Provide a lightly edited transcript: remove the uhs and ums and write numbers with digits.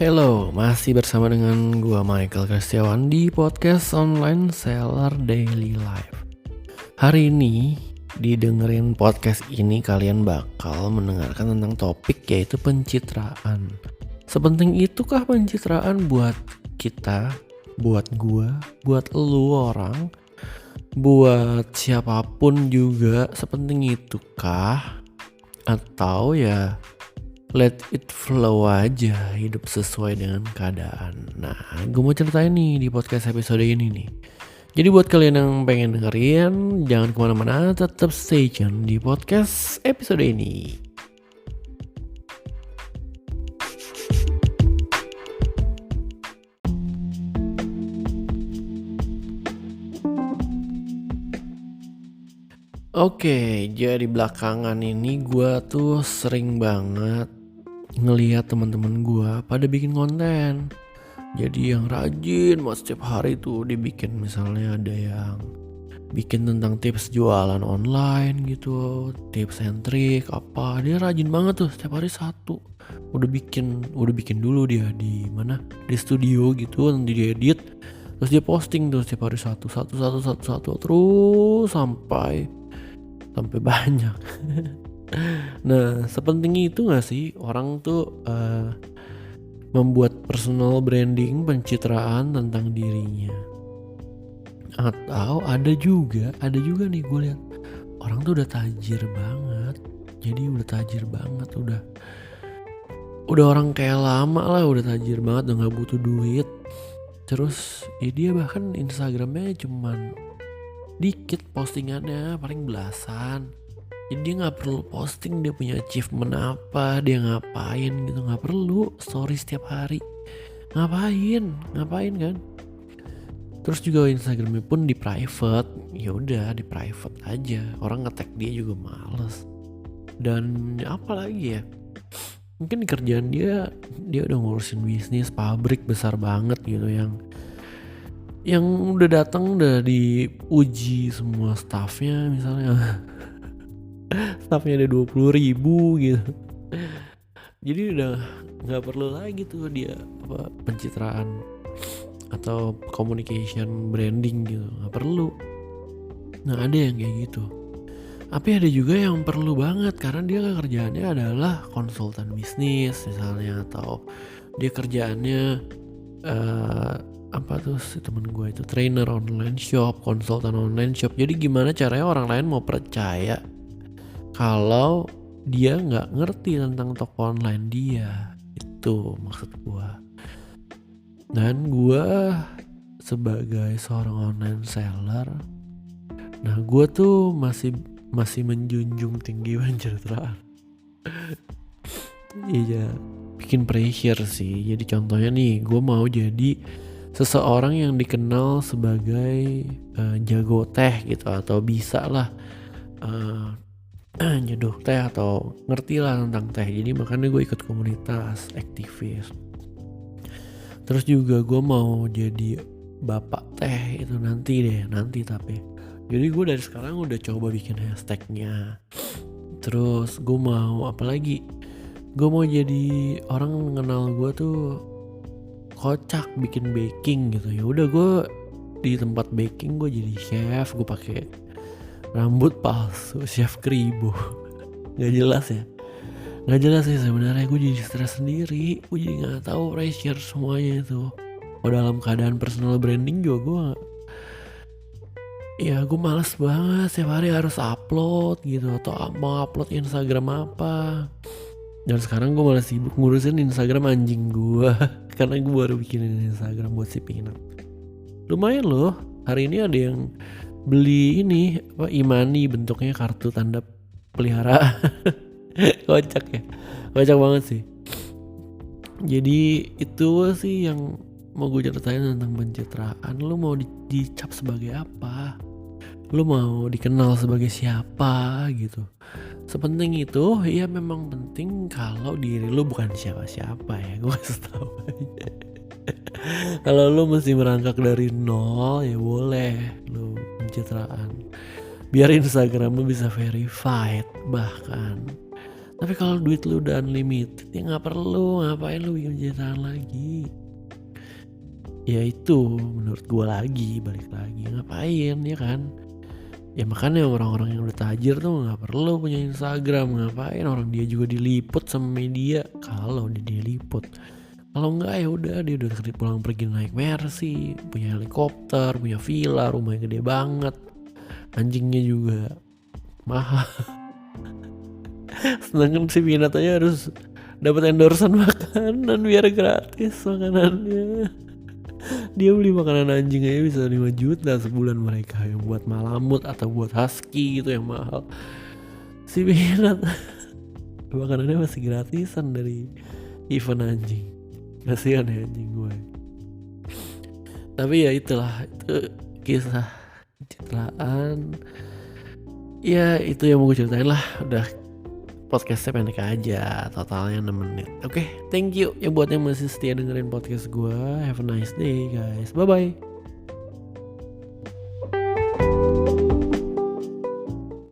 Hello, masih bersama dengan gua Michael Kristiawan di podcast online Seller Daily Life. Hari ini didengerin podcast ini kalian bakal mendengarkan tentang topik yaitu pencitraan. Sepenting itukah pencitraan buat kita, buat gua, buat elu orang, buat siapapun juga, sepenting itukah? Atau ya let it flow aja, hidup sesuai dengan keadaan. Nah, gue mau ceritain nih di podcast episode ini nih. Jadi buat kalian yang pengen dengerin, jangan kemana-mana, tetap stay tune di podcast episode ini. Oke, jadi belakangan ini gue tuh sering banget ngelihat teman-teman gue pada bikin konten. Jadi yang rajin mas setiap hari tuh dibikin, misalnya ada yang bikin tentang tips jualan online gitu, tips and trick apa. Dia rajin banget tuh, setiap hari satu. Udah bikin dulu dia di mana? Di studio gitu, nanti dia edit. Terus dia posting tuh setiap hari satu terus sampai banyak. Nah, sepenting itu gak sih orang tuh membuat personal branding, pencitraan tentang dirinya? Atau ada juga nih gue lihat orang tuh udah tajir banget. Jadi udah tajir banget, udah orang kayak lama lah, udah tajir banget, udah gak butuh duit. Terus ya dia bahkan Instagramnya cuman dikit postingannya, paling belasan. Jadi dia gak perlu posting dia punya achievement apa, dia ngapain gitu, gak perlu story setiap hari. Ngapain kan? Terus juga Instagramnya pun di private, ya udah di private aja. Orang nge-tag dia juga males. Dan apa lagi ya? Mungkin kerjaan dia udah ngurusin bisnis pabrik besar banget gitu, yang udah datang udah diuji semua staffnya, misalnya staffnya ada 20.000 gitu. Jadi udah gak perlu lagi tuh dia pencitraan atau communication branding gitu, gak perlu. Nah, ada yang kayak gitu. Tapi ada juga yang perlu banget, karena dia kerjaannya adalah konsultan bisnis misalnya, atau dia kerjaannya si temen gue itu trainer online shop, konsultan online shop. Jadi gimana caranya orang lain mau percaya kalau dia nggak ngerti tentang toko online dia? Itu maksud gue. Dan gue sebagai seorang online seller, nah gue tuh masih menjunjung tinggi pencitraan. Iya, bikin pressure sih. Jadi contohnya nih, gue mau jadi seseorang yang dikenal sebagai jago teh gitu, atau bisa lah nyeduh teh atau ngerti lah tentang teh. Jadi makanya gue ikut komunitas aktivis. Terus juga gue mau jadi bapak teh itu nanti tapi. Jadi gue dari sekarang udah coba bikin hashtagnya. Terus gue mau apa lagi? Gue mau jadi orang mengenal gue tuh kocak bikin baking gitu. Ya udah, gue di tempat baking gue jadi chef, gue pakai rambut palsu, chef kribo. Nggak jelas sih sebenarnya. Gue jadi stres sendiri, gue jadi nggak tahu share semuanya itu. Dalam keadaan personal branding juga gue males banget setiap hari harus upload gitu, atau mau upload Instagram apa. Dan sekarang gue malah sibuk ngurusin Instagram anjing gue karena gue baru bikinin Instagram buat si Pinat. Lumayan loh, hari ini ada yang beli ini Imani, bentuknya kartu tanda peliharaan. Kocak banget sih. Jadi itu sih yang mau gue ceritain tentang pencitraan. Lu mau dicap sebagai apa? Lu mau dikenal sebagai siapa gitu? Sepenting itu, ya memang penting kalau diri lu bukan siapa-siapa ya. Gue kasih tau aja. Kalau lu mesti merangkak dari nol, ya boleh lu pencitraan. Biar Instagram lu bisa verified bahkan. Tapi kalau duit lu udah unlimited ya nggak perlu, ngapain lu bikin pencitraan lagi. Ya itu menurut gue balik lagi ngapain ya kan. Ya makanya orang-orang yang udah tajir tuh nggak perlu punya Instagram, ngapain, orang dia juga diliput sama media kalau dia liput. Kalau enggak ya udah dia udah pulang pergi naik Mercy, punya helikopter, punya villa, rumahnya gede banget, anjingnya juga mahal. Sedangkan si Pinat aja harus dapat endorsean makanan biar gratis makanannya. Dia beli makanan anjing aja bisa 5 juta sebulan mereka, yang buat Malamut atau buat Husky gitu yang mahal. Si Pinat makanannya masih gratisan dari event anjing. Kasihan ya anjing gue. Tapi ya itulah, itu kisah pencitraan. Ya itu yang mau gue ceritain lah. Udah podcastnya pendek aja, totalnya 6 menit. Oke, thank you ya buat yang masih setia dengerin podcast gue. Have a nice day guys, bye bye.